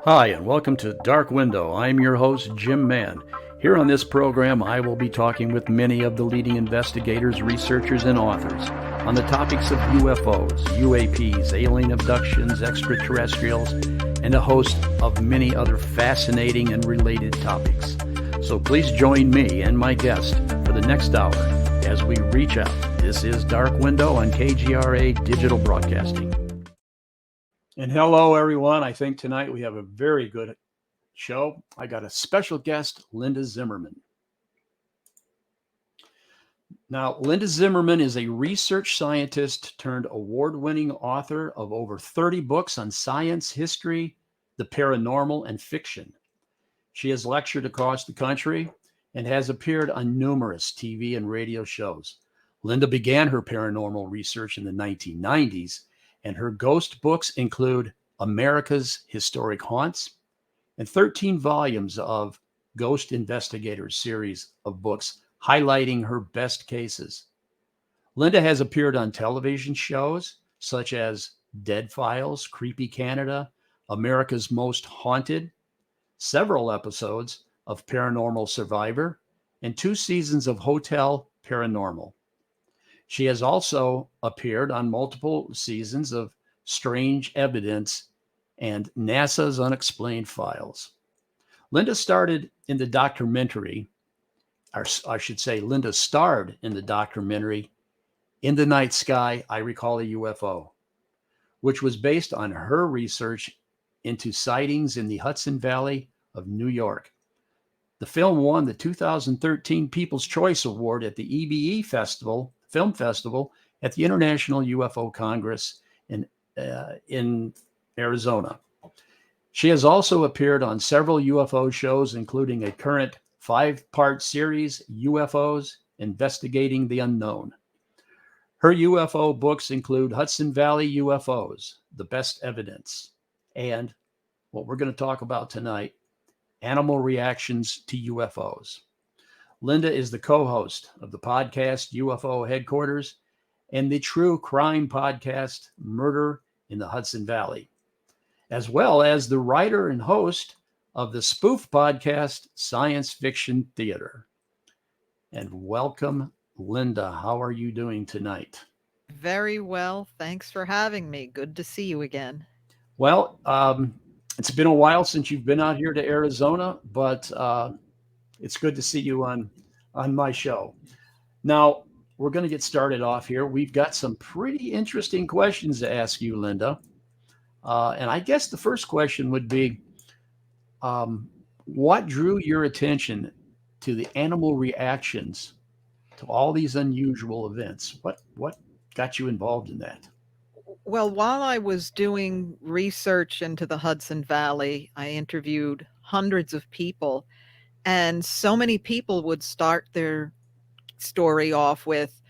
Hi, and welcome to Dark Window. I'm your host, Jim Mann. Here on this program, I will be talking with many of the leading investigators, researchers, and authors on the topics of UFOs, UAPs, alien abductions, extraterrestrials, and a host of many other fascinating and related topics. So please join me and my guest for the next hour as we reach out. This is Dark Window on KGRA Digital Broadcasting. And hello, everyone. I think tonight we have a very good show. I got a special guest, Linda Zimmerman. Now, Linda Zimmerman is a research scientist turned award-winning author of over 30 books on science, history, the paranormal, and fiction. She has lectured across the country and has appeared on numerous TV and radio shows. Linda began her paranormal research in the 1990s, and her ghost books include America's Historic Haunts and 13 volumes of Ghost Investigators series of books highlighting her best cases. Linda has appeared on television shows such as Dead Files, Creepy Canada, America's Most Haunted, several episodes of Paranormal Survivor, and 2 seasons of Hotel Paranormal. She has also appeared on multiple seasons of Strange Evidence and NASA's Unexplained Files. Linda started in the documentary, or I should say, Linda starred in the documentary In the Night Sky, I Recall a UFO, which was based on her research into sightings in the Hudson Valley of New York. The film won the 2013 People's Choice Award at the EBE Film Festival at the International UFO Congress in Arizona. She has also appeared on several UFO shows, including a current 5-part series, UFOs Investigating the Unknown. Her UFO books include Hudson Valley UFOs, The Best Evidence, and what we're going to talk about tonight, Animal Reactions to UFOs. Linda is the co-host of the podcast UFO Headquarters and the true crime podcast Murder in the Hudson Valley, as well as the writer and host of the spoof podcast Science Fiction Theater. And welcome, Linda. How are you doing tonight? Very well. Thanks for having me. Good to see you again. Well, it's been a while since you've been out here to Arizona, but it's good to see you on my show. Now, we're going to get started off here. We've got some pretty interesting questions to ask you, Linda. And I guess the first question would be, what drew your attention to the animal reactions to all these unusual events? What got you involved in that? Well, while I was doing research into the Hudson Valley, I interviewed hundreds of people, and so many people would start their story off with,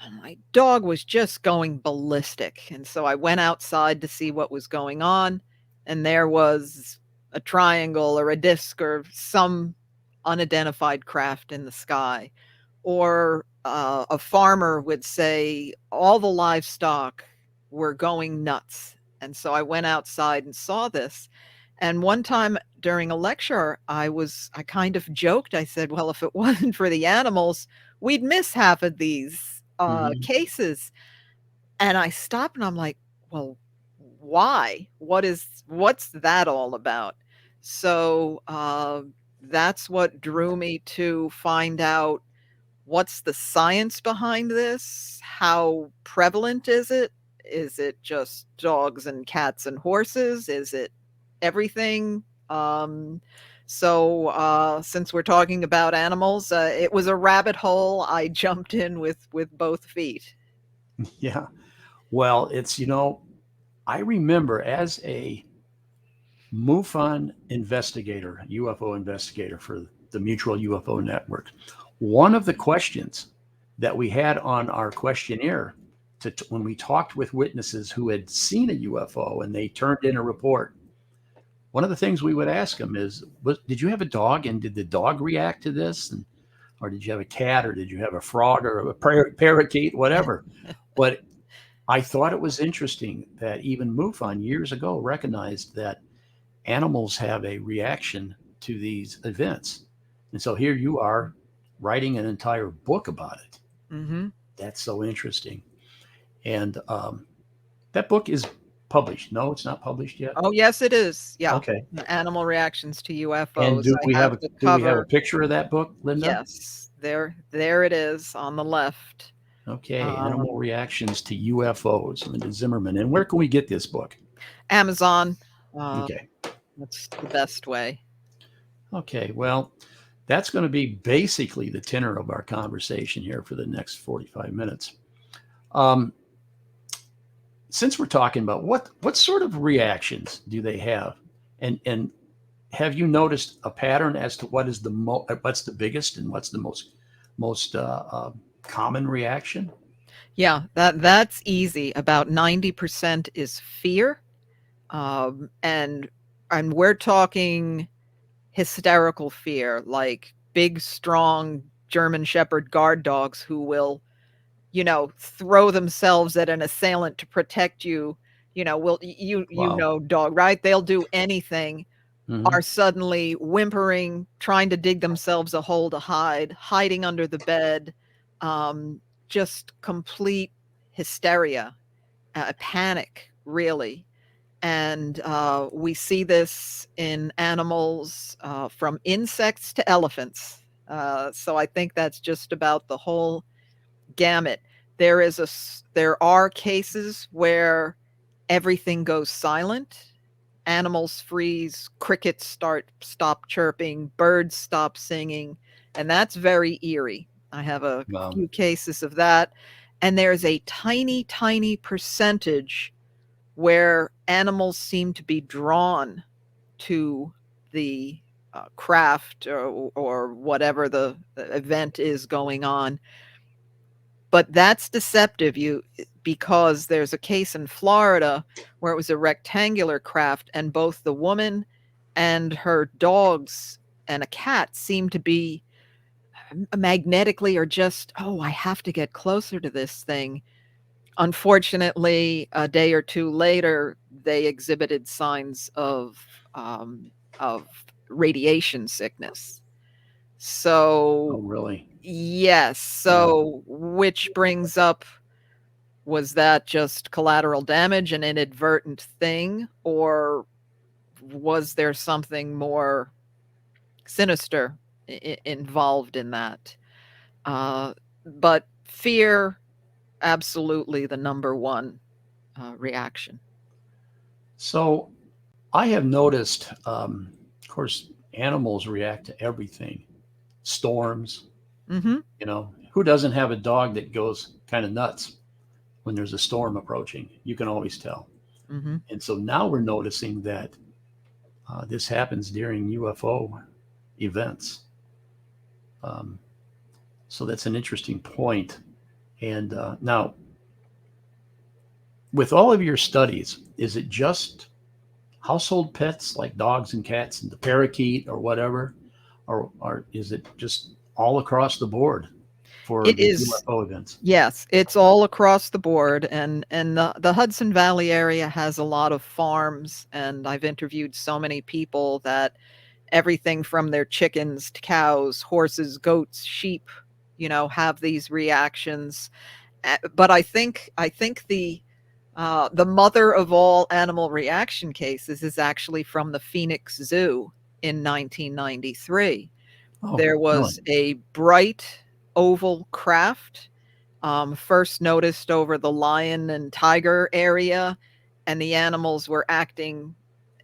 "Oh, my dog was just going ballistic." And so I went outside to see what was going on, and there was a triangle or a disc or some unidentified craft in the sky. Or a farmer would say, "All the livestock were going nuts." And so I went outside and saw this. And one time during a lecture, I kind of joked. I said, "Well, if it wasn't for the animals, we'd miss half of these Hmm. cases." And I stopped and I'm like, "Well, why? What's that all about?" So that's what drew me to find out, what's the science behind this? How prevalent is it? Is it just dogs and cats and horses? Is it everything? Since we're talking about animals, it was a rabbit hole I jumped in with both feet. Yeah. Well, I remember as a MUFON investigator, UFO investigator for the Mutual UFO Network, one of the questions that we had on our questionnaire when we talked with witnesses who had seen a UFO and they turned in a report, one of the things we would ask them is, did you have a dog and did the dog react to this? Or did you have a cat or did you have a frog or a parakeet, whatever? But I thought it was interesting that even MUFON years ago recognized that animals have a reaction to these events. And so here you are writing an entire book about it. Hmm. That's so interesting. And that book is published. No, it's not published yet. Oh, yes, it is. Yeah. Okay. Animal reactions to And UFOs. I have the do we have a cover. picture of that book, Linda? Yes, there it is on the left. Okay, Um, Animal Reactions to UFOs, Linda Zimmerman. And where can we get this book? Amazon. Uh, Okay. that's the best way. Okay. Well, that's going to be basically the tenor of our conversation here for the next 45 minutes. Um, since we're talking about what sort of reactions do they have, and have you noticed a pattern as to what is what's the biggest and what's the most common reaction? Yeah, that's easy. About 90% is fear. Um, and and we're talking hysterical fear, like big, strong German Shepherd guard dogs who will, throw themselves at an assailant to protect you. Will Wow. dog, right? They'll do anything. Hmm. Are suddenly whimpering, trying to dig themselves a hole to hide, hiding under the bed, um, just complete hysteria, panic, really. And we see this in animals, from insects to elephants. So I think that's just about the whole gamut. There are cases where everything goes silent. Animals freeze, crickets stop chirping, birds stop singing, and that's very eerie. I have a Wow. few cases of that. And there's a tiny, tiny percentage where animals seem to be drawn to the craft, or whatever the event is going on. But that's deceptive, because there's a case in Florida where it was a rectangular craft, and both the woman and her dogs and a cat seemed to be magnetically, or just, oh, I have to get closer to this thing. Unfortunately, a day or two later, they exhibited signs of radiation sickness. Oh, So, really? yes. Yeah. So, which brings up, was that just collateral damage, an inadvertent thing, or was there something more sinister involved in that? Uh, but fear, absolutely the number one reaction. So I have noticed, of course, animals react to everything. Storms, Hmm. who doesn't have a dog that goes kind of nuts when there's a storm approaching? You can always tell. Hmm. And so now we're noticing that this happens during UFO events. Um, so that's an interesting point. And now, with all of your studies, is it just household pets like dogs and cats and the parakeet or whatever? Or is it just all across the board for It these is. UFO events? Yes, it's all across the board, and the Hudson Valley area has a lot of farms, and I've interviewed so many people that everything from their chickens to cows, horses, goats, sheep, have these reactions. But I think the mother of all animal reaction cases is actually from the Phoenix Zoo in 1993. Oh, There really? was a bright oval craft, first noticed over the lion and tiger area, and the animals were acting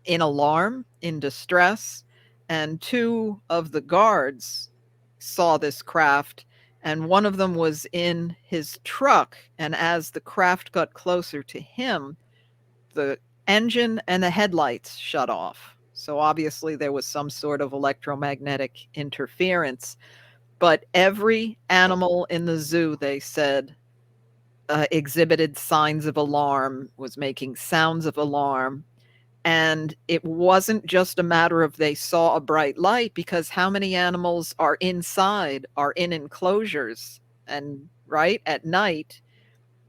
in alarm, in distress. And two of the guards saw this craft, and one of them was in his truck. And as the craft got closer to him, the engine and the headlights shut off. So obviously, there was some sort of electromagnetic interference. But every animal in the zoo, they said, exhibited signs of alarm, was making sounds of alarm. And it wasn't just a matter of they saw a bright light, because how many animals are inside, are in enclosures, and right at night,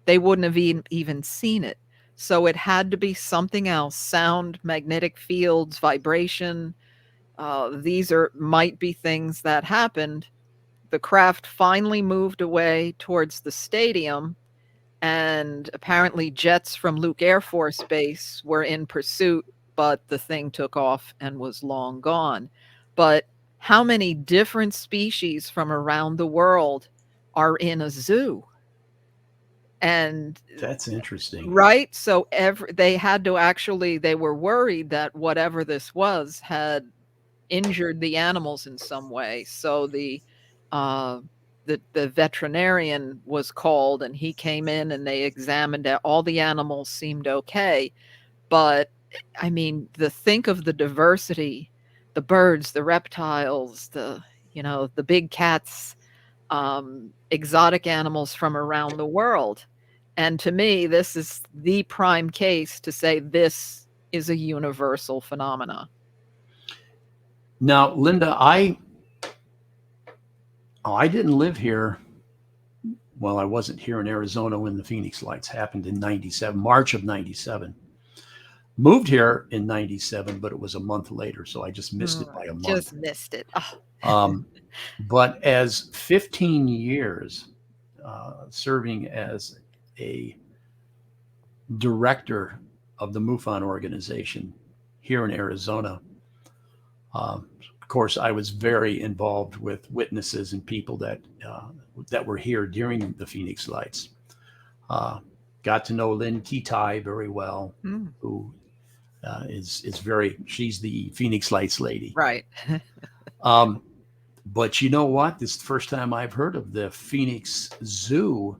they wouldn't have even seen it. So it had to be something else: sound, magnetic fields, vibration. These might be things that happened. The craft finally moved away towards the stadium, and apparently jets from Luke Air Force Base were in pursuit, but the thing took off and was long gone. But how many different species from around the world are in a zoo? And That's interesting. right, so they had to actually, they were worried that whatever this was had injured the animals in some way. So uh, the veterinarian was called, and he came in and they examined it. All the animals seemed okay, but I mean, think of the diversity: the birds, the reptiles, the big cats, exotic animals from around the world. And to me, this is the prime case to say this is a universal phenomena. Now, Linda, I didn't live here. Well, I wasn't here in Arizona when the Phoenix Lights happened in 97, March of 97. Moved here in 97, but it was a month later, so I just missed it by a month. Just missed it. Oh. But as 15 years serving as a director of the MUFON organization here in Arizona, of course, I was very involved with witnesses and people that were here during the Phoenix Lights. Got to know Lynn Kitai very well, who she's the Phoenix Lights lady. Right. But you know what? This is the first time I've heard of the Phoenix Zoo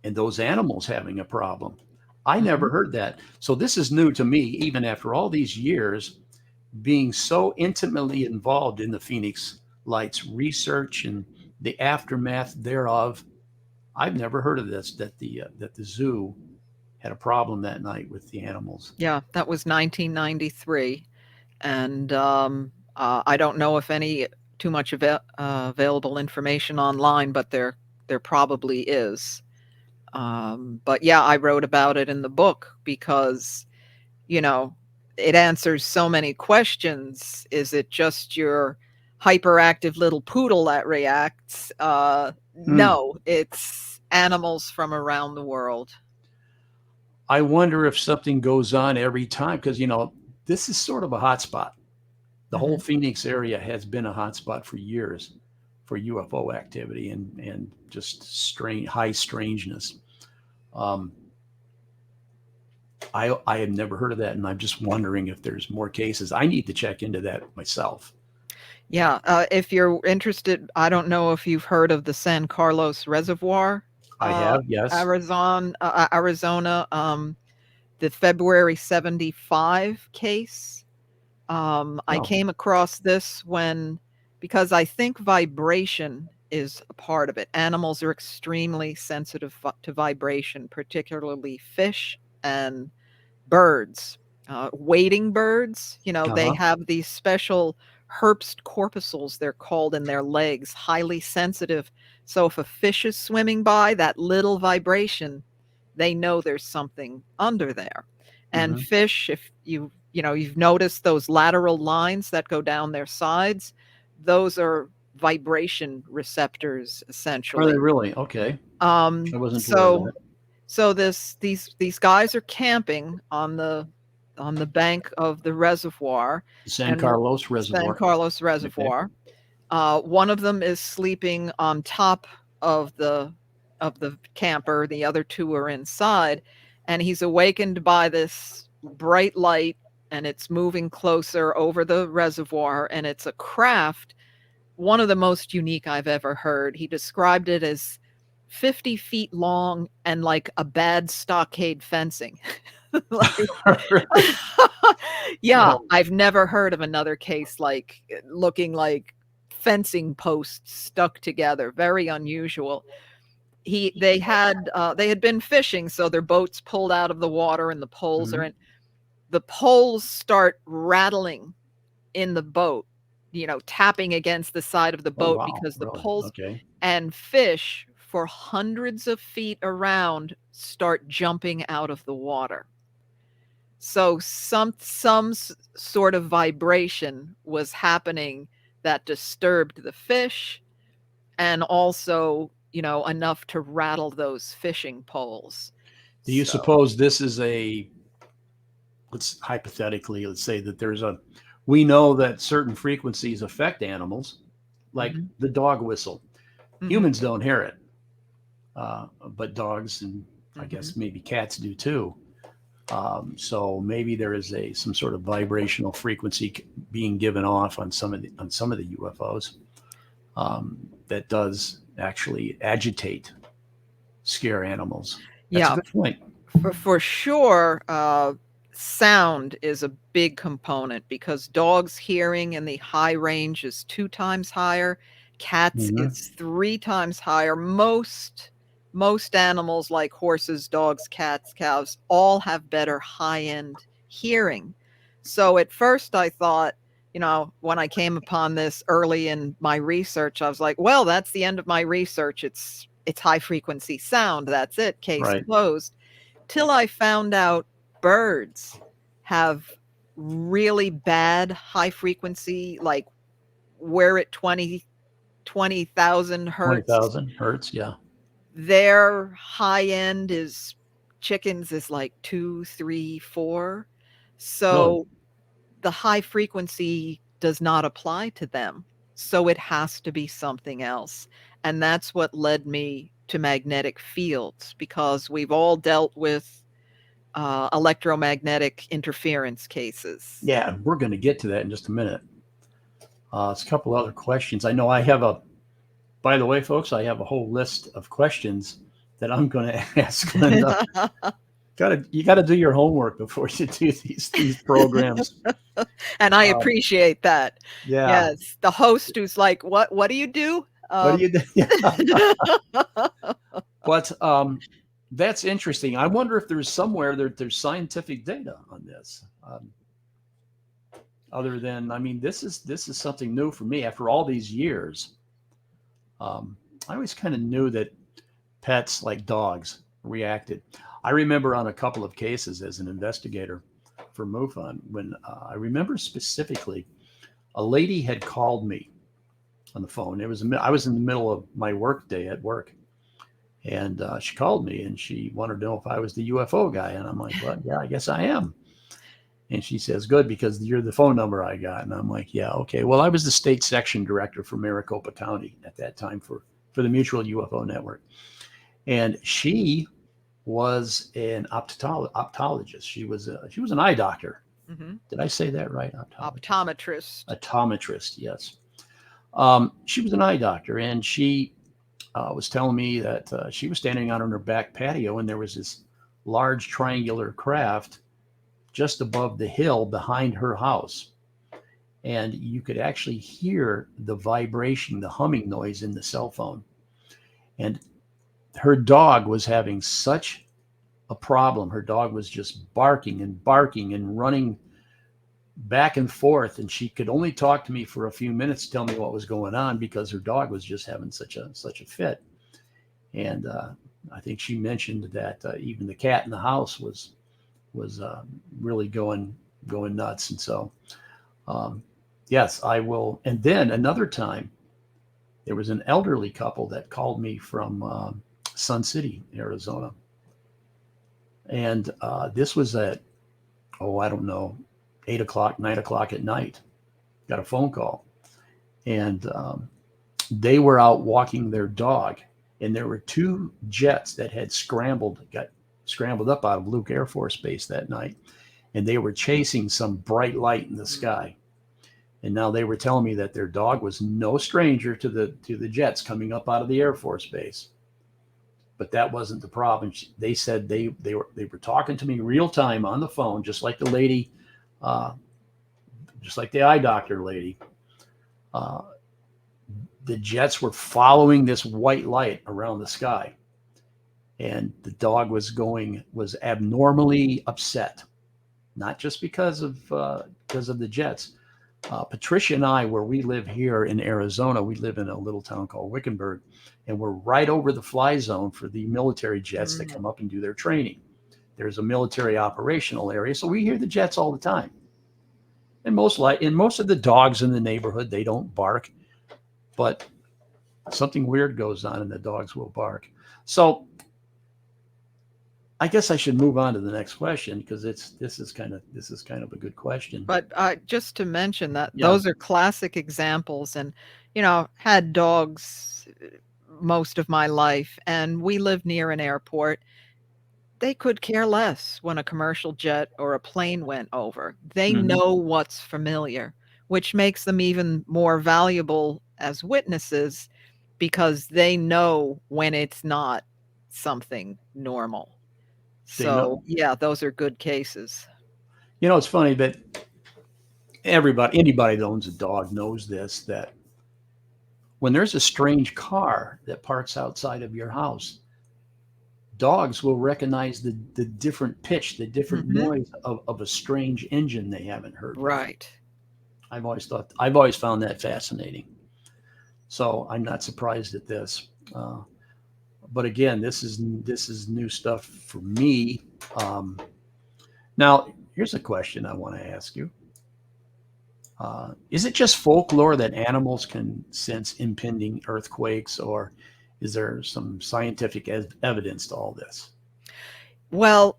and those animals having a problem. I never heard that. So this is new to me, even after all these years being so intimately involved in the Phoenix Lights research and the aftermath thereof. I've never heard of this, that the zoo had a problem that night with the animals. Yeah, that was 1993. And I don't know if any too much available information online, but there probably is. But yeah, I wrote about it in the book because, it answers so many questions. Is it just your hyperactive little poodle that reacts? No, it's animals from around the world. I wonder if something goes on every time, because, this is sort of a hot spot. The whole Phoenix area has been a hot spot for years for UFO activity and just high strangeness. I have never heard of that, and I'm just wondering if there's more cases. I need to check into that myself. Yeah, if you're interested, I don't know if you've heard of the San Carlos Reservoir. I have, yes. Arizona, the February 75 case. I came across this because I think vibration is a part of it. Animals are extremely sensitive to vibration, particularly fish and birds. Wading birds, they have these special Herbst corpuscles, they're called, in their legs, highly sensitive. So if a fish is swimming by, that little vibration, they know there's something under there. And fish, if you've noticed those lateral lines that go down their sides, those are vibration receptors, essentially. Are they really? Okay. I wasn't aware of that. So these guys are camping on the bank of the reservoir, San Carlos Reservoir. San Carlos Reservoir. Okay. One of them is sleeping on top of the camper. The other two are inside, and he's awakened by this bright light, and it's moving closer over the reservoir, and it's a craft, one of the most unique I've ever heard. He described it as 50 feet long and like a bad stockade fencing. Yeah, I've never heard of another case looking like fencing posts stuck together. Very unusual. They had been fishing, so their boats pulled out of the water, and the poles are in. The poles start rattling in the boat, tapping against the side of the boat because the poles and fish for hundreds of feet around start jumping out of the water. So some sort of vibration was happening that disturbed the fish, and also, enough to rattle those fishing poles. Do you So, suppose this is let's say that we know that certain frequencies affect animals, like mhm, the dog whistle. mhm, Humans don't hear it, but dogs and I mhm. guess maybe cats do too. So maybe there is some sort of vibrational frequency being given off on some of the UFOs that does actually agitate, scare animals. That's a Yeah, good point. for sure, sound is a big component because dogs' hearing in the high range is 2 times higher. Cats Mhm. is 3 times higher. Most animals like horses, dogs, cats, cows all have better high-end hearing. So at first I thought, when I came upon this early in my research, I was like, "Well, that's the end of my research. It's high frequency sound. That's it. Case Right. closed." Till I found out birds have really bad high frequency, like we're at 20,000 hertz. 20,000 hertz. Yeah. Their high end is chickens is like 2, 3, 4. Really. So the high frequency does not apply to them. So it has to be something else. And that's what led me to magnetic fields, because we've all dealt with electromagnetic interference cases. Yeah. We're going to get to that in just a minute. It's a couple other questions. I know by the way, folks, I have a whole list of questions that I'm going to ask Linda. You got to do your homework before you do these programs. And I Um, appreciate that. yeah. Yes, the host who's like, "What do you do?" What do you do? Yeah. But that's interesting. I wonder if there's somewhere there's scientific data on this. Other than, I mean, this is something new for me after all these years. I always kind of knew that pets like dogs reacted. I remember on a couple of cases as an investigator for MUFON when I remember specifically a lady had called me on the phone. I was in the middle of my work day at work, and she called me and she wanted to know if I was the UFO guy, and I'm like, well, yeah, I guess I am. And she says, good, because you're the phone number I got. And I'm like, yeah, okay. Well, I was the state section director for Maricopa County at that time for the Mutual UFO Network. And she was an optologist. She was an eye doctor. Mhm. Did I say that right? Optometrist. Optometrist, yes. She was an eye doctor, and she was telling me that she was standing out on her back patio, and there was this large triangular craft just above the hill behind her house. And you could actually hear the vibration, the humming noise in the cell phone. And her dog was having such a problem. Her dog was just barking and running back and forth. And she could only talk to me for a few minutes to tell me what was going on because her dog was just having such a fit. And I think she mentioned that even the cat in the house was really going nuts. And so, yes, I will. And then another time, there was an elderly couple that called me from Sun City, Arizona. And this was at, I don't know, 8 o'clock, 9 o'clock at night. Got a phone call. And they were out walking their dog. And there were 2 jets that had got scrambled up out of Luke Air Force Base that night, and they were chasing some bright light in the sky. And now they were telling me that their dog was no stranger to the jets coming up out of the Air Force Base. But that wasn't the problem. They said they were talking to me real time on the phone, just like the lady, just like the eye doctor lady. The jets were following this white light around the sky. And the dog was abnormally upset, not just because of the jets. Patricia and I, where we live here in Arizona, we live in a little town called Wickenburg, and we're right over the fly zone for the military jets that come up and do their training. There's a military operational area, so we hear the jets all the time. And most of the dogs in the neighborhood, they don't bark, but something weird goes on and the dogs will bark. So I guess I should move on to the next question because this is kind of a good question. But just to mention that Yeah. those are classic examples, and had dogs most of my life, and we live near an airport. They could care less when a commercial jet or a plane went over. They Mhm. know what's familiar, which makes them even more valuable as witnesses because they know when it's not something normal. They know. So, yeah, those are good cases. It's funny that anybody that owns a dog knows this, that when there's a strange car that parks outside of your house, dogs will recognize the different pitch, the different Mhm. noise of a strange engine they haven't heard before. Right. I've always found that fascinating. So I'm not surprised at this. But again, this is new stuff for me. Now, here's a question I want to ask you. Is it just folklore that animals can sense impending earthquakes, or is there some scientific evidence to all this? Well,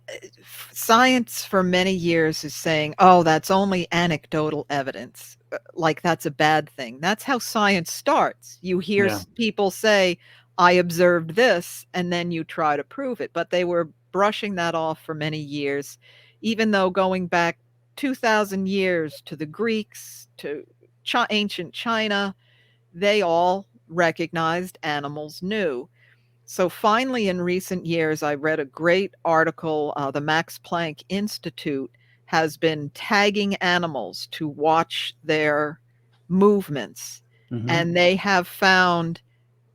science for many years is saying, oh, that's only anecdotal evidence. Like that's a bad thing. That's how science starts. You hear Yeah. people say, I observed this, and then you try to prove it. But they were brushing that off for many years, even though going back 2,000 years to the Greeks, to ancient China, they all recognized animals knew. So finally, in recent years, I read a great article. The Max Planck Institute has been tagging animals to watch their movements, Mm-hmm. and they have found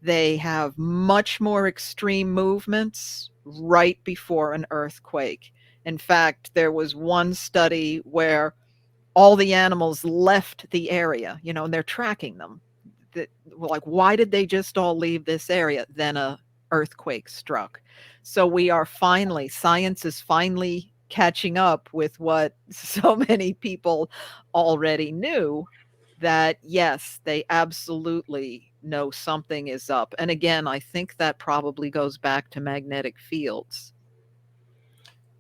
they have much more extreme movements right before an earthquake. In fact, there was one study where all the animals left the area, and they're tracking them. Like, why did they just all leave this area? Then a earthquake struck. So science is finally catching up with what so many people already knew, that yes, they absolutely know something is up. And again, I think that probably goes back to magnetic fields.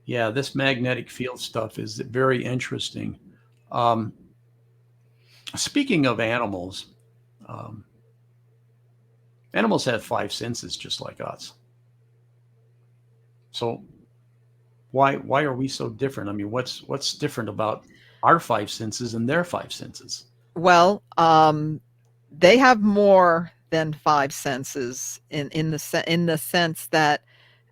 Yeah, this magnetic field stuff is very interesting. Um, Speaking of animals, um, animals have five senses just like us. So why are we so different? I mean, what's different about our five senses and their five senses? Well, they have more than five senses in the sense that,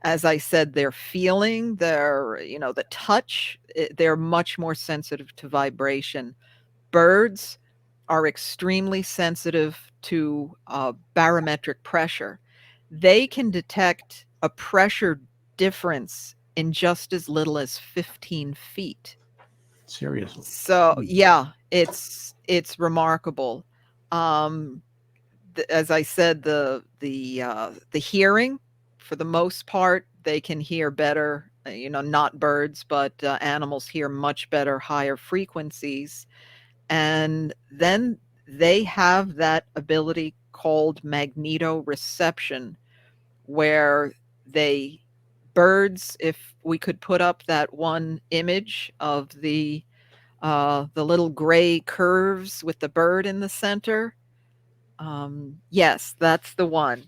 as I said, their feeling, the touch, they're much more sensitive to vibration. Birds are extremely sensitive to barometric pressure. They can detect a pressure difference in just as little as 15 feet. Seriously. So yeah, it's remarkable. Um, as I said, the hearing, for the most part, they can hear better. Not birds, but animals hear much better, higher frequencies, and then they have that ability called magnetoreception, where they birds. If we could put up that one image of the little gray curves with the bird in the center. Yes, that's the one.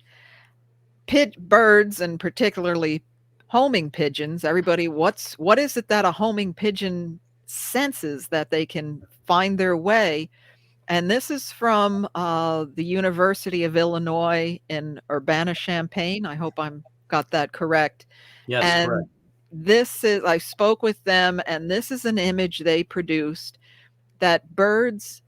Birds, and particularly homing pigeons. Everybody, what is it that a homing pigeon senses that they can find their way? And this is from the University of Illinois in Urbana-Champaign. I hope I'm got that correct. Yes, correct. And I spoke with them, and this is an image they produced, that birds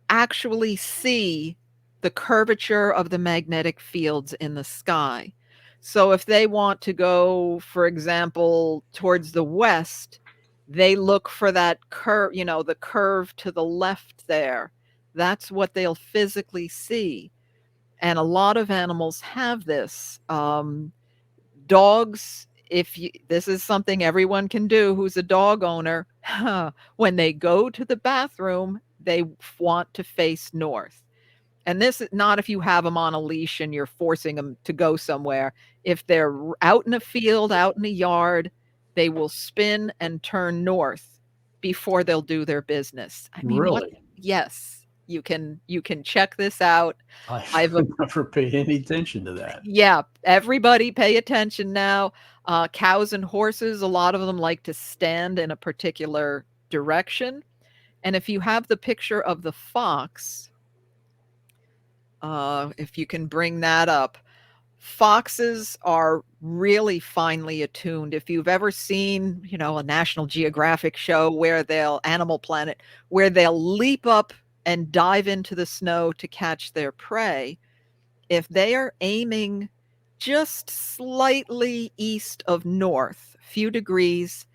actually see the curvature of the magnetic fields in the sky. So if they want to go, for example, towards the west, They look for that curve, the curve to the left there. That's what they'll physically see. And a lot of animals have this. Dogs, if you this is something everyone can do who's a dog owner, when they go to the bathroom, they want to face north. And this is not if you have them on a leash and you're forcing them to go somewhere. If they're out in a field, out in a yard, they will spin and turn north before they'll do their business. I mean, what? Really? Yes, you can check this out. I I've never paid any attention to that. Yeah, everybody pay attention now. Cows and horses, a lot of them like to stand in a particular direction. And if you have the picture of the fox, if you can bring that up, foxes are really finely attuned. If you've ever seen, a National Geographic show where Animal Planet, where they'll leap up and dive into the snow to catch their prey, if they are aiming just slightly east of north, few degrees,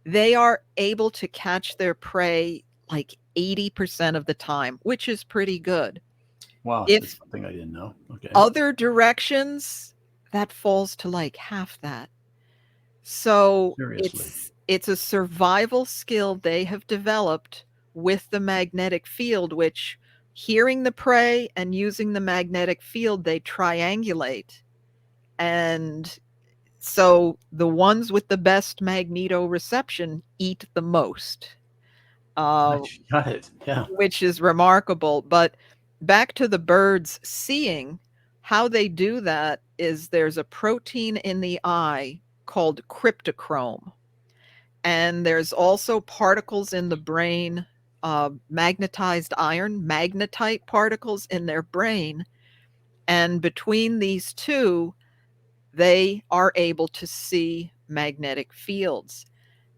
they are able to catch their prey like 80% of the time, which is pretty good. Wow, that's If something I didn't know. Okay. other directions, that falls to like half that. So Seriously. it's a survival skill they have developed with the magnetic field, which hearing the prey and using the magnetic field, they triangulate. And so the ones with the best magnetoreception eat the most, uh, Got it. Yeah. which is remarkable. But back to the birds seeing, how they do that is there's a protein in the eye called cryptochrome. And there's also particles in the brain, magnetized iron, magnetite particles in their brain. And between these two, they are able to see magnetic fields.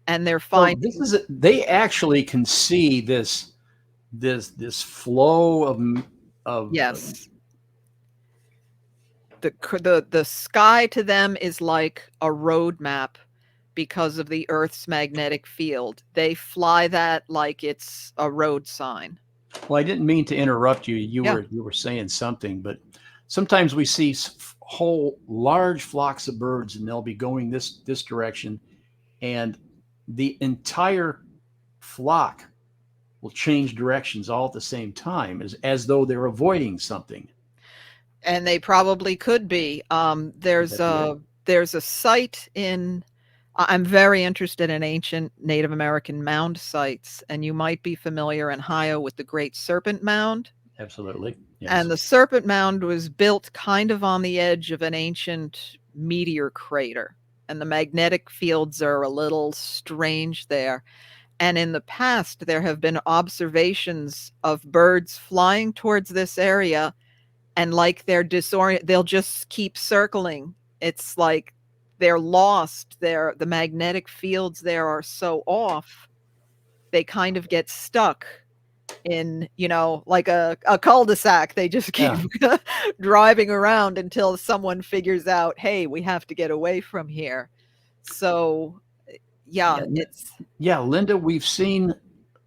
And they're So this finding, is they actually can see this flow of yes, the sky to them is like a road map because of the Earth's magnetic field. They fly that like it's a road sign. well, I didn't mean to interrupt you. You Yeah. were saying something, but sometimes we see whole large flocks of birds, and they'll be going this direction, and the entire flock will change directions all at the same time, as though they're avoiding something. And they probably could be. Could that be it? There's a site in. I'm very interested in ancient Native American mound sites, and you might be familiar in Ohio with the Great Serpent Mound. Absolutely. Yes. And the Serpent Mound was built kind of on the edge of an ancient meteor crater, and the magnetic fields are a little strange there. And in the past, there have been observations of birds flying towards this area, and like they're disoriented, they'll just keep circling. It's like they're lost. The magnetic fields there are so off, they kind of get stuck in, like a cul-de-sac. They just keep Yeah. driving around until someone figures out, hey, we have to get away from here. So yeah, Yeah. Yeah, Linda, we've seen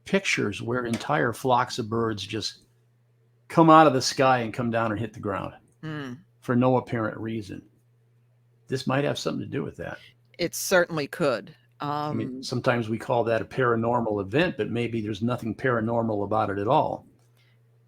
pictures where entire flocks of birds just come out of the sky and come down and hit the ground for no apparent reason. This might have something to do with that. It certainly could. I mean, sometimes we call that a paranormal event, but maybe there's nothing paranormal about it at all.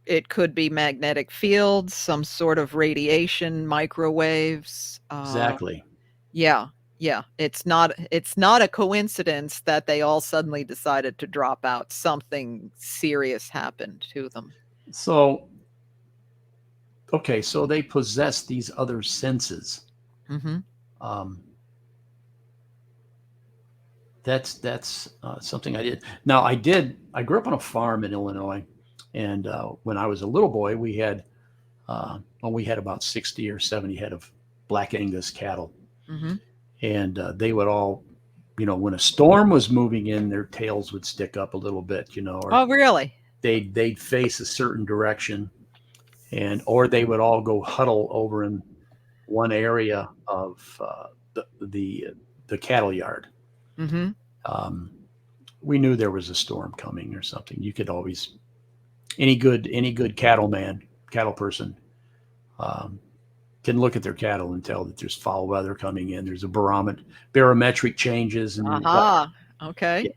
It could be magnetic fields, some sort of radiation, microwaves. Exactly. Yeah, yeah. It's not a coincidence that they all suddenly decided to drop out. Something serious happened to them. So, okay, so they possess these other senses. Mm-hmm. That's something I did. Now, I grew up on a farm in Illinois, and when I was a little boy, we had about 60 or 70 head of Black Angus cattle. Mm-hmm. And they would all, when a storm was moving in, their tails would stick up a little bit, or Oh, really? they'd face a certain direction, or they would all go huddle over in one area of the cattle yard. Mm-hmm. we knew there was a storm coming or something. You could always, any good cattle person, um, can look at their cattle and tell that there's foul weather coming in. There's a barometric changes, and Aha. yeah. Okay.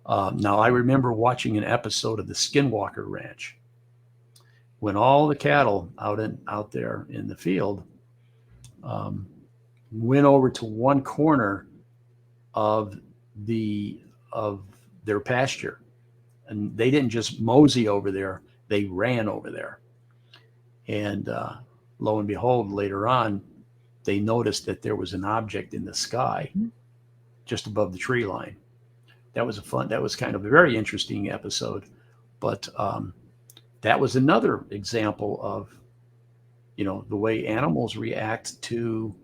Now I remember watching an episode of the Skinwalker Ranch when all the cattle out there in the field, um, went over to one corner of the of their pasture, and they didn't just mosey over there; they ran over there. And lo and behold, later on, they noticed that there was an object in the sky Mhm. just above the tree line. That was kind of a very interesting episode. But that was another example of, the way animals react to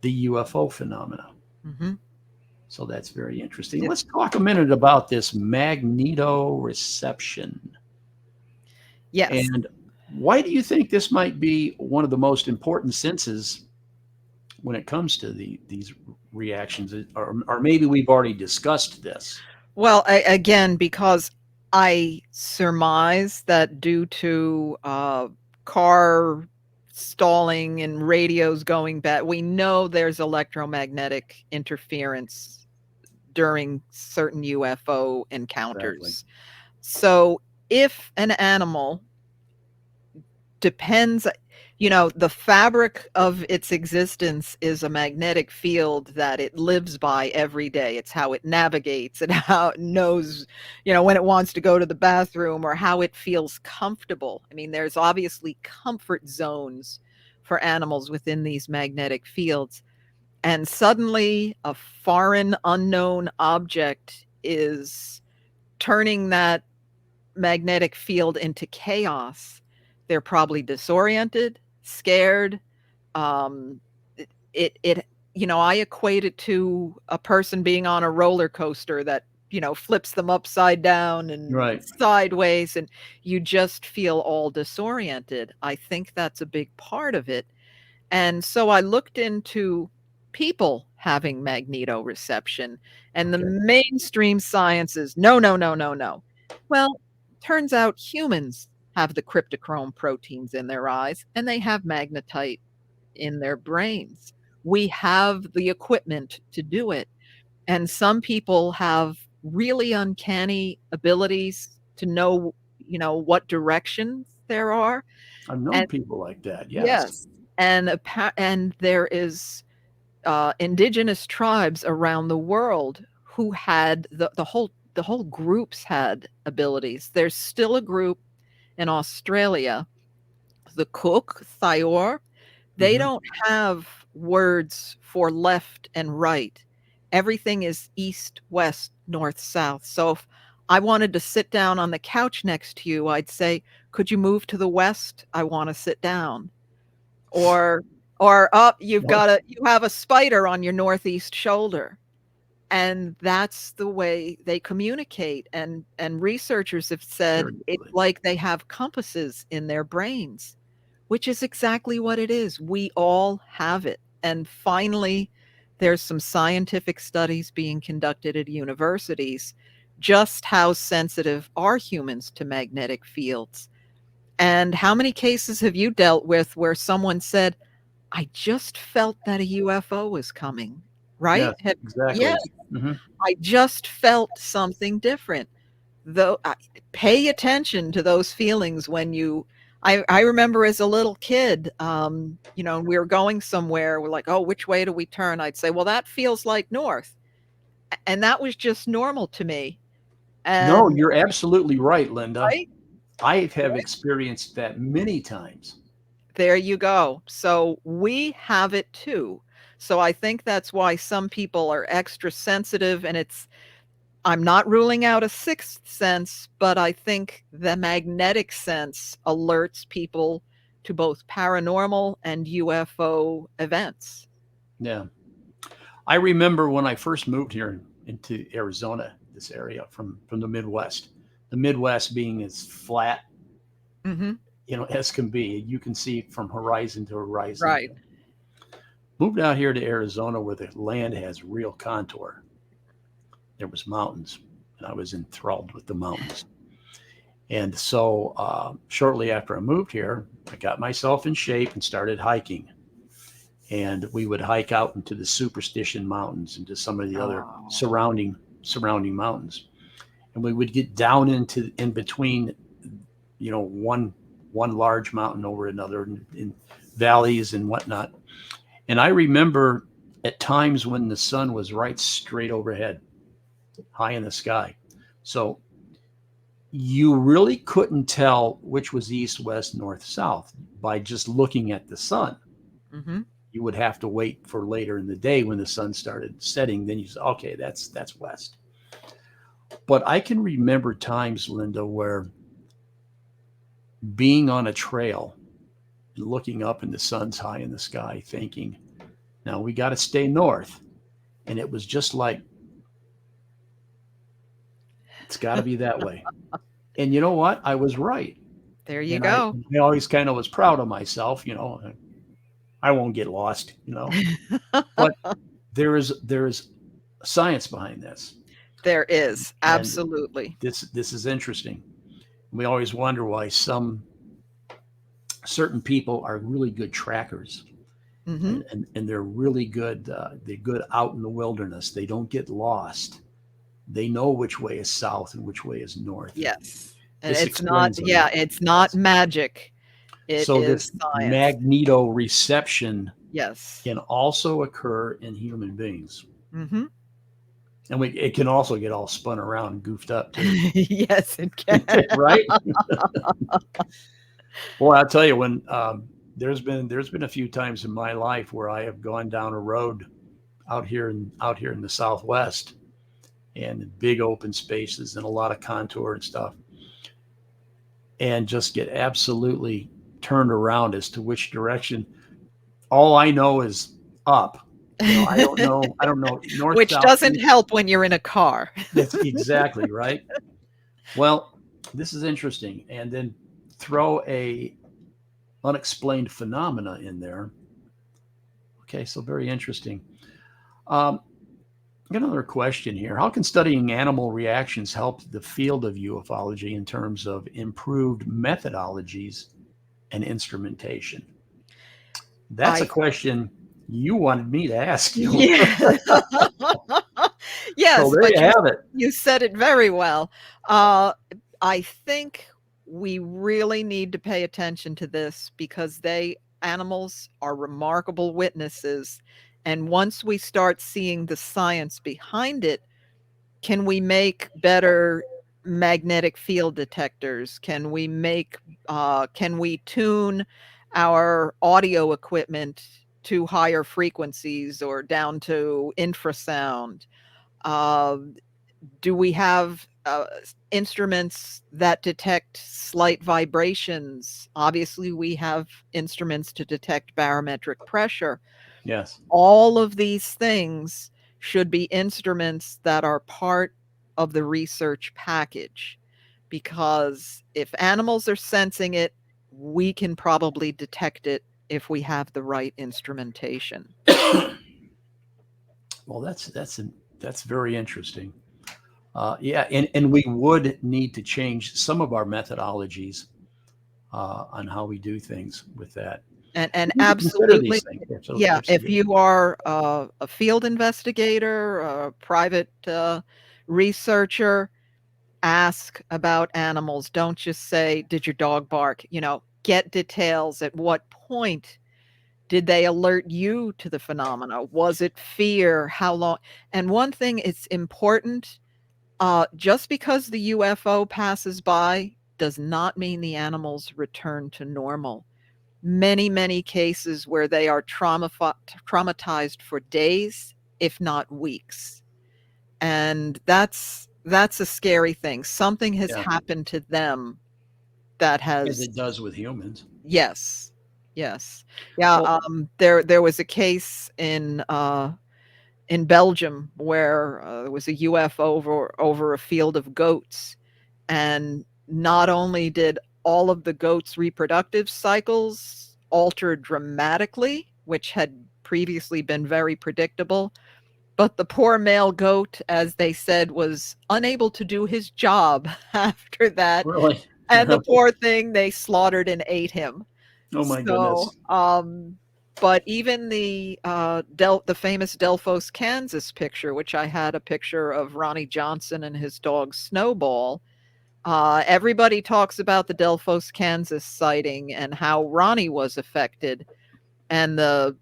the UFO phenomena. Hmm. So that's very interesting. Yeah. Let's talk a minute about this magnetoreception. Yes. And why do you think this might be one of the most important senses when it comes to these reactions? Or maybe we've already discussed this. Well, again, because I surmise that due to car stalling and radios going bad, we know there's electromagnetic interference during certain UFO Exactly. encounters. So if an animal depends, the fabric of its existence is a magnetic field that it lives by every day. It's how it navigates and how it knows, when it wants to go to the bathroom, or how it feels comfortable. I mean, there's obviously comfort zones for animals within these magnetic fields. And suddenly a foreign unknown object is turning that magnetic field into chaos. They're probably disoriented, scared. Um, I equate it to a person being on a roller coaster that, flips them upside down and Right. sideways, and you just feel all disoriented. I think that's a big part of it. And so I looked into people having magnetoreception, and the Okay. mainstream science is no, no, no, no, no. Well, turns out humans have the cryptochrome proteins in their eyes, and they have magnetite in their brains. We have the equipment to do it. And some people have really uncanny abilities to know, what directions there are. I've known And people like that. Yes. yes, and there is indigenous tribes around the world who had the whole groups had abilities. There's still a group in Australia, the Cook Thayor. They Hmm. don't have words for left and right. Everything is east, west, north, south. So if I wanted to sit down on the couch next to you, I'd say, "Could you move to the west? I want to sit down." Or up, you have a spider on your northeast shoulder. And that's the way they communicate, and researchers have said it's Seriously. like they have compasses in their brains, which is exactly what it is. We all have it. And finally, there's some scientific studies being conducted at universities. Just how sensitive are humans to magnetic fields? And how many cases have you dealt with where someone said, "I just felt that a UFO was coming," right? Yes. Exactly. Yes, Hmm. I just felt something different. Though pay attention to those feelings when I remember as a little kid, we were going somewhere, we're like, "Oh, which way do we turn?" I'd say, "Well, that feels like north." And that was just normal to me. No, And you're absolutely right, Linda. right? I have experienced that many times. There you go. So we have it too. So I think that's why some people are extra sensitive, and I'm not ruling out a sixth sense, but I think the magnetic sense alerts people to both paranormal and UFO events. Yeah. I remember when I first moved here into Arizona, this area from the Midwest. The Midwest being as flat, Mhm. as can be. You can see from horizon to horizon. Right. Moved out here to Arizona where the land has real contour. there was mountains, and I was enthralled with the mountains. And so shortly after I moved here, I got myself in shape and started hiking. And we would hike out into the Superstition Mountains, into some of the other Oh. surrounding mountains. And we would get down into in between, one large mountain over another, in valleys and whatnot. And I remember at times when the sun was right straight overhead, high in the sky. So you really couldn't tell which was east, west, north, south by just looking at the sun. Mm-hmm. You would have to wait for later in the day when the sun started setting. Then you say, okay, that's west. But I can remember times, Linda, where being on a trail and looking up and the sun's high in the sky, thinking, now we got to stay north. And it was just like, it's got to be that way. And you know what? I was right. There you And go. I always kind of was proud of myself, I won't get lost, but there is science behind this. There is, And absolutely. this is interesting. We always wonder why some certain people are really good trackers, Mm-hmm. and they're really good. They're good out in the wilderness. They don't get lost. They know which way is south and which way is north. Yes. And This it's not, explains a yeah, lot. it's not magic. It So is this science. magnetoreception Yes. can also occur in human beings. Mm-hmm. And it can also get all spun around and goofed up too. Yes, it can. Right? Boy, I'll tell you, when there's been a few times in my life where I have gone down a road out here in the Southwest, and big open spaces and a lot of contour and stuff, and just get absolutely turned around as to which direction. All I know is up. I don't know north, Which south, doesn't east. help when you're in a car. That's exactly right. Well, this is interesting. And then throw a unexplained phenomena in there. Okay, so very interesting. I got another question here. How can studying animal reactions help the field of ufology in terms of improved methodologies and instrumentation? That's a question you wanted me to ask you. Yeah. Yes, So there but you have it. you said it very well. I think we really need to pay attention to this because animals are remarkable witnesses. And once we start seeing the science behind it, can we make better magnetic field detectors? Can we tune our audio equipment to higher frequencies or down to infrasound? Do we have instruments that detect slight vibrations? Obviously, we have instruments to detect barometric pressure. Yes. All of these things should be instruments that are part of the research package, because if animals are sensing it, we can probably detect it if we have the right instrumentation. Well, that's very interesting. Yeah, and we would need to change some of our methodologies on how we do things with that. And We need to consider absolutely, these things. yeah, if Absolutely. you are a field investigator, a private researcher, ask about animals. Don't just say, "Did your dog bark?" Get details. At what point did they alert you to the phenomena? Was it fear? How long? And one thing, it's important, just because the UFO passes by does not mean the animals return to normal. Many, many cases where they are traumatized for days, if not weeks. And that's a scary thing. Something has Yeah, happened to them that as has. it does with humans. Yes. Yes. Yeah, Well, there was a case in Belgium where there was a UFO over a field of goats, and not only did all of the goats' reproductive cycles alter dramatically, which had previously been very predictable, but the poor male goat, as they said, was unable to do his job after that, Really? and the poor thing, they slaughtered and ate him. Oh my So, goodness. but even the famous Delphos, Kansas picture, which I had a picture of Ronnie Johnson and his dog Snowball. Everybody talks about the Delphos, Kansas sighting and how Ronnie was affected, and the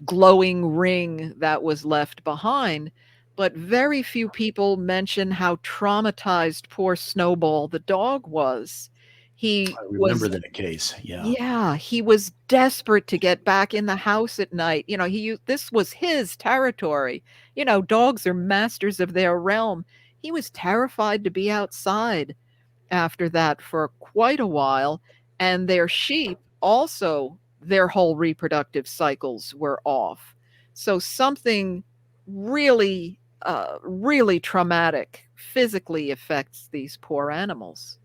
glowing ring that was left behind. But very few people mention how traumatized poor Snowball the dog was. He I remember was that case. Yeah. Yeah, he was desperate to get back in the house at night. This was his territory. Dogs are masters of their realm. He was terrified to be outside after that for quite a while, and their sheep also, their whole reproductive cycles were off. So something really, really traumatic physically affects these poor animals.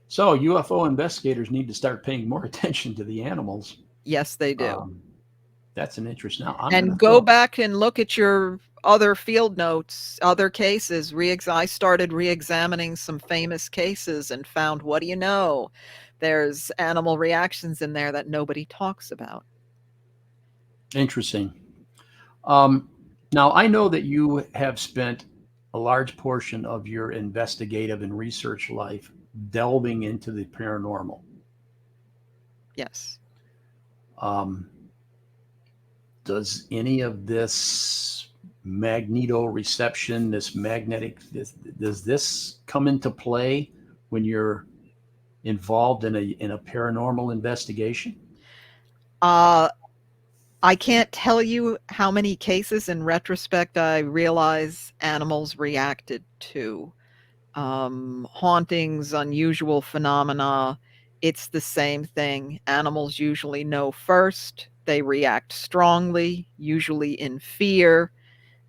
So UFO investigators need to start paying more attention to the animals. Yes, they do. Um, that's an interest. Now I'm going And to go throw. back and look at your other field notes, other cases. I started re-examining some famous cases and found, what do you know? There's animal reactions in there that nobody talks about. Interesting. Um, Now I know that you have spent a large portion of your investigative and research life delving into the paranormal. Yes. Um, does any of this magnetoreception, does this come into play when you're involved in a paranormal investigation? Uh, I can't tell you how many cases in retrospect I realize animals reacted to. Hauntings, unusual phenomena, it's the same thing. Animals usually know first. They react strongly, usually in fear.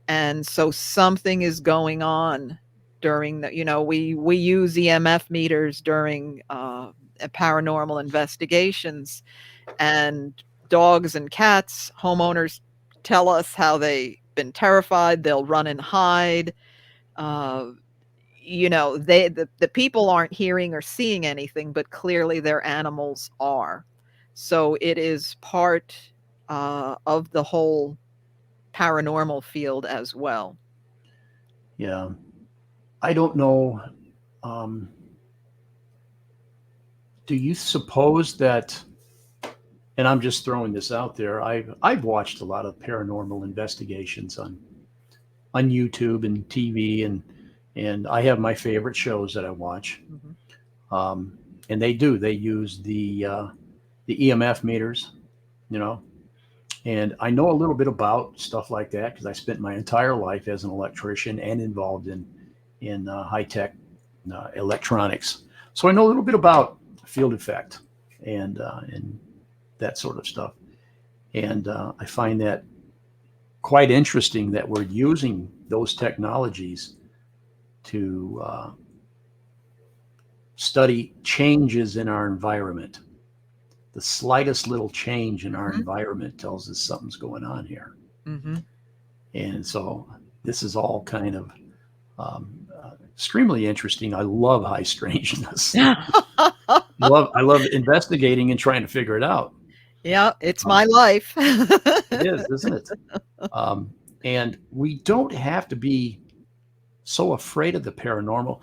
And so something is going on during we use EMF meters during paranormal investigations, and dogs and cats, homeowners tell us how they've been terrified. They'll run and hide. Uh, the people aren't hearing or seeing anything, but clearly their animals are. So it is part of the whole paranormal field as well. Yeah, I don't know. Um, do you suppose that? And I'm just throwing this out there. I've watched a lot of paranormal investigations on YouTube and TV, and I have my favorite shows that I watch. Mhm. Um, and they use the EMF meters, you know, and I know a little bit about stuff like that because I spent my entire life as an electrician and involved in high tech electronics. So I know a little bit about field effect and that sort of stuff. And I find that quite interesting that we're using those technologies to study changes in our environment. The slightest little change in our Mhm. environment tells us something's going on here. Mhm. And so this is all kind of extremely interesting. I love high strangeness. I love investigating and trying to figure it out. Yeah, it's Um, my life. it is, isn't it? Um, and we don't have to be so afraid of the paranormal.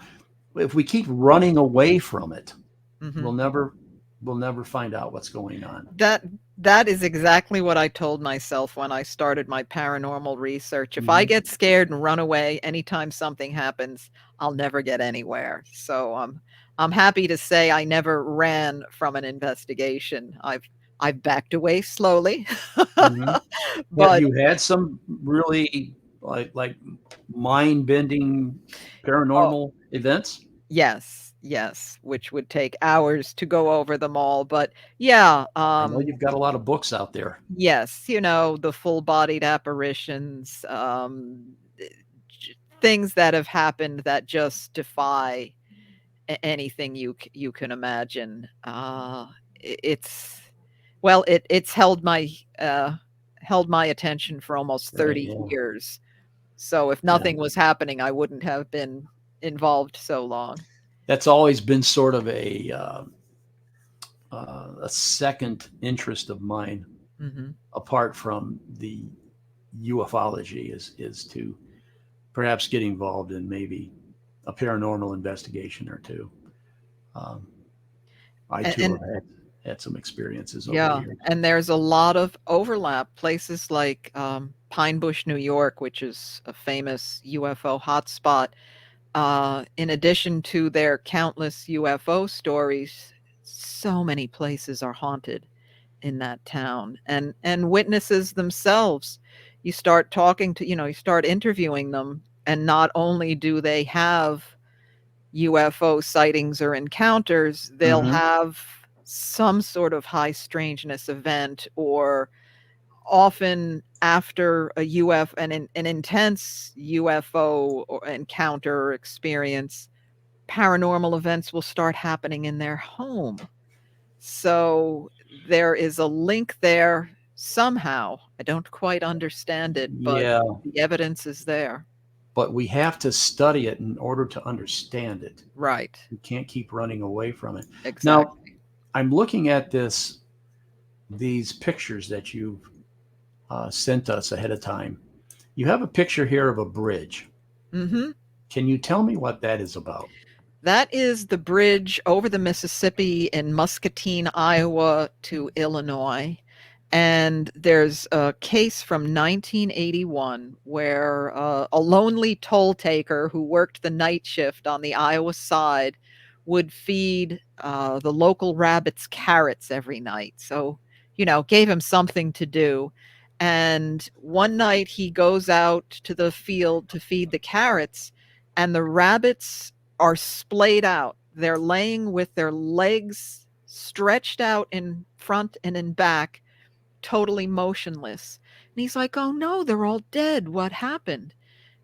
If we keep running away from it, we'll Mhm. never we'll never find out what's going on. That that is exactly what I told myself when I started my paranormal research. If I Mhm. get scared and run away anytime something happens, I'll never get anywhere. So I'm happy to say I never ran from an investigation. I've backed away slowly. Mhm. Have But you had some really like mind bending oh, paranormal events? yes, yes, which would take hours to go over them all. But yeah, I know you've got a lot of books out there. yes, the full-bodied apparitions, things that have happened that just defy anything you can imagine. It's held my held my attention for almost Right. 30 Yeah. years. So if Yeah. nothing was happening, I wouldn't have been involved so long. That's always been sort of a second interest of mine, Hmm. apart from the ufology, is to perhaps get involved in maybe a paranormal investigation or two. Um, I too And have had some experiences over the yeah, years. and there's a lot of overlap. Places like Pine Bush, New York, which is a famous UFO hotspot. In addition to their countless UFO stories, so many places are haunted in that town, and witnesses themselves. You start talking to, you start interviewing them, and not only do they have UFO sightings or encounters, they'll Hmm. have some sort of high strangeness event, or often after a an intense UFO or encounter or experience, paranormal events will start happening in their home. So there is a link there somehow. I don't quite understand it, but Yeah, the evidence is there. but we have to study it in order to understand it. Right. We can't keep running away from it. Now, Exactly. I'm looking at these pictures that you've sent us ahead of time. You have a picture here of a bridge. Mhm. Can you tell me what that is about? That is the bridge over the Mississippi in Muscatine, Iowa to Illinois. And there's a case from 1981 where a lonely toll taker who worked the night shift on the Iowa side would feed the local rabbits carrots every night. So, gave him something to do. And one night he goes out to the field to feed the carrots, and the rabbits are splayed out. They're laying with their legs stretched out in front and in back, totally motionless. And he's like, "Oh no, they're all dead. What happened?"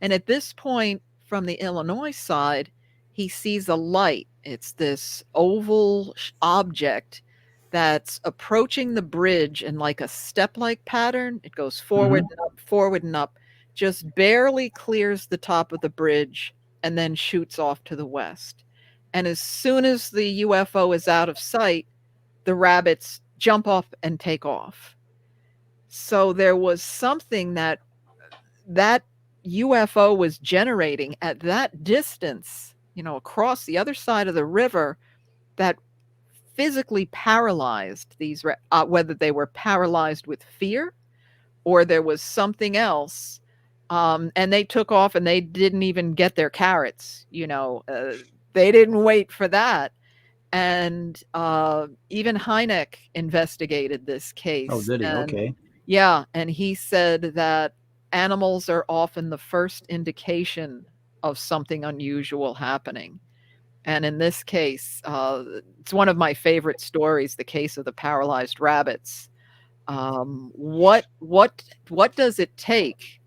And at this point, from the Illinois side, he sees a light. It's this oval object that's approaching the bridge in like a step like pattern. It goes Hmm. forward and up, just barely clears the top of the bridge, and then shoots off to the west. And as soon as the UFO is out of sight, the rabbits jump off and take off. So there was something that UFO was generating at that distance, across the other side of the river, that physically paralyzed whether they were paralyzed with fear or there was something else. And they took off and they didn't even get their carrots. They didn't wait for that. And even Hynek investigated this Oh, case, did he? and Okay. yeah, and he said that animals are often the first indication of something unusual happening. And in this case, it's one of my favorite stories, the case of the paralyzed rabbits. What does it take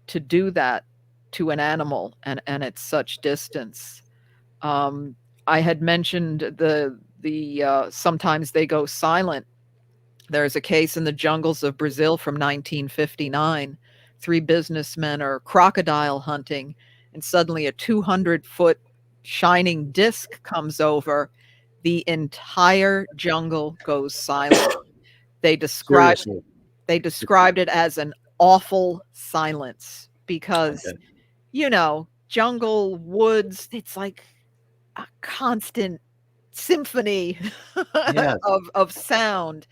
to do that to an animal and at such distance? Um, I had mentioned the sometimes they go silent. There's a case in the jungles of Brazil from 1959. Three businessmen are crocodile hunting, and suddenly a 200-foot shining disc comes over. The entire jungle goes silent. They described Seriously. they described it as an awful silence because, Okay. jungle, woods, it's like a constant symphony Yes. of sound.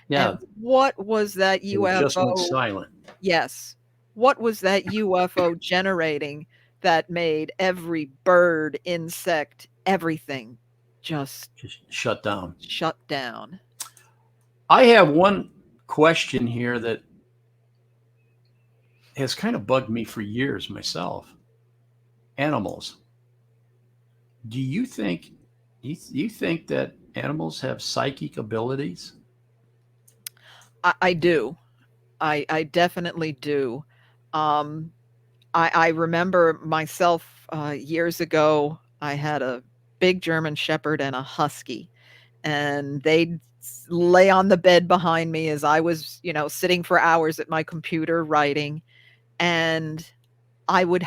Yeah. And what was that It just went UFO? silent. Yes. What was that UFO generating that made every bird, insect, everything just Just shut down. shut down? I have one question here that has kind of bugged me for years myself. Animals. Do you think you think that animals have psychic abilities? I do. I definitely do. Um, I remember myself, years ago, I had a big German Shepherd and a Husky, and they'd lay on the bed behind me as I was, sitting for hours at my computer writing. And I would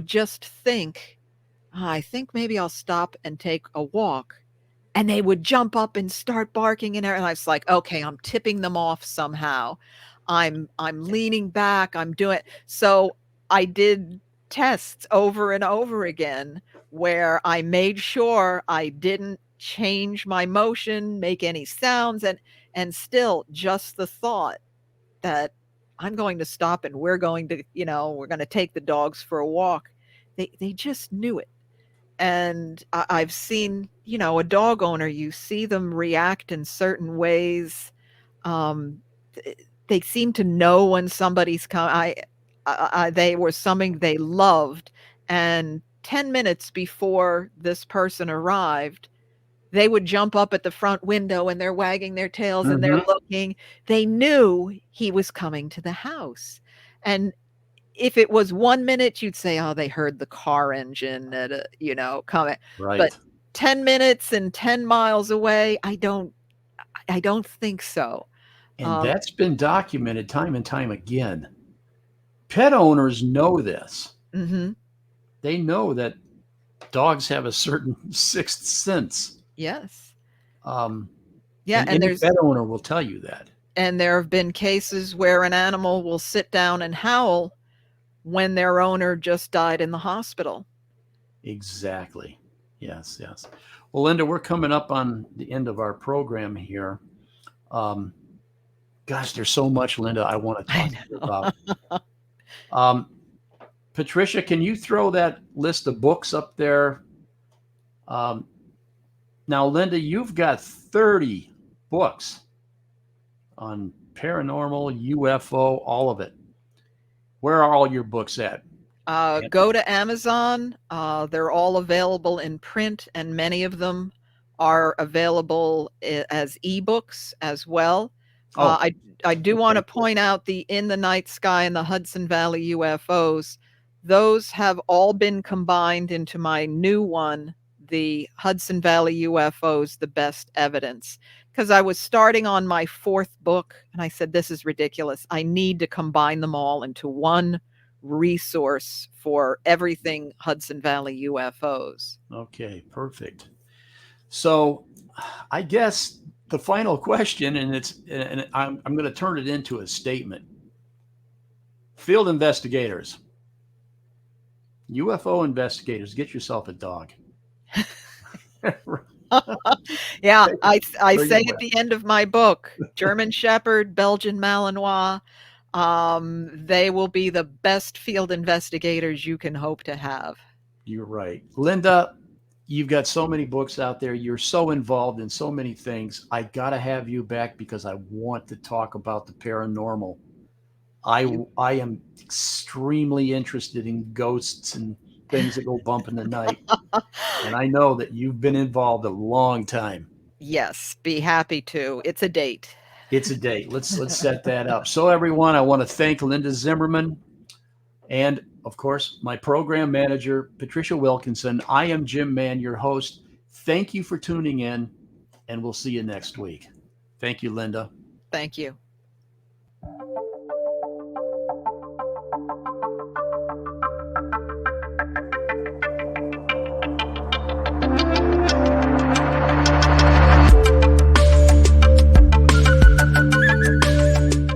just think, I think maybe I'll stop and take a walk. And they would jump up and start barking and I was like, okay, I'm tipping them off somehow. I'm leaning back, I'm doing so I did tests over and over again where I made sure I didn't change my motion, make any sounds, and still just the thought that I'm going to stop and we're going to, we're going to take the dogs for a walk. They just knew it. And I've seen, a dog owner, you see them react in certain ways. They seem to know when somebody's come. They were something they loved, and 10 minutes before this person arrived, they would jump up at the front window and they're wagging their tails and they're looking. They knew he was coming to the house. And if it was 1 minute, you'd say, "Oh, they heard the car engine at coming." Right. But 10 minutes and 10 miles away, I don't think so. And that's been documented time and time again. Pet owners know this. Mhm. They know that dogs have a certain sixth sense. Yes. Yeah, and any there's pet owner will tell you that. and there have been cases where an animal will sit down and howl when their owner just died in the hospital. Exactly. Yes, yes. Well, Linda, we're coming up on the end of our program here. Gosh, there's so much, Linda, I want to talk to you about. Patricia, can you throw that list of books up there? Now, Linda, you've got 30 books on paranormal, UFO, all of it. Where are all your books at? Go to Amazon. They're all available in print, and many of them are available as ebooks as well. I do want to point out the In the Night Sky and the Hudson Valley UFOs. Those have all been combined into my new one, the Hudson Valley UFOs, The Best Evidence. Because I was starting on my 4th book, and I said, this is ridiculous. I need to combine them all into one resource for everything Hudson Valley UFOs. Okay, perfect. So I guess the final question, and I'm going to turn it into a statement. Field investigators, UFO investigators, get yourself a dog. Yeah, I say at the end of my book, German Shepherd, Belgian Malinois, they will be the best field investigators you can hope to have. You're right. Linda, you've got so many books out there. You're so involved in so many things. I got to have you back because I want to talk about the paranormal. I am extremely interested in ghosts and things that go bump in the night. And I know that you've been involved a long time. Yes, be happy to. It's a date. It's a date. Let's set that up. So everyone, I want to thank Linda Zimmerman and, of course, my program manager, Patricia Wilkinson. I am Jim Mann, your host. Thank you for tuning in, and we'll see you next week. Thank you, Linda. Thank you.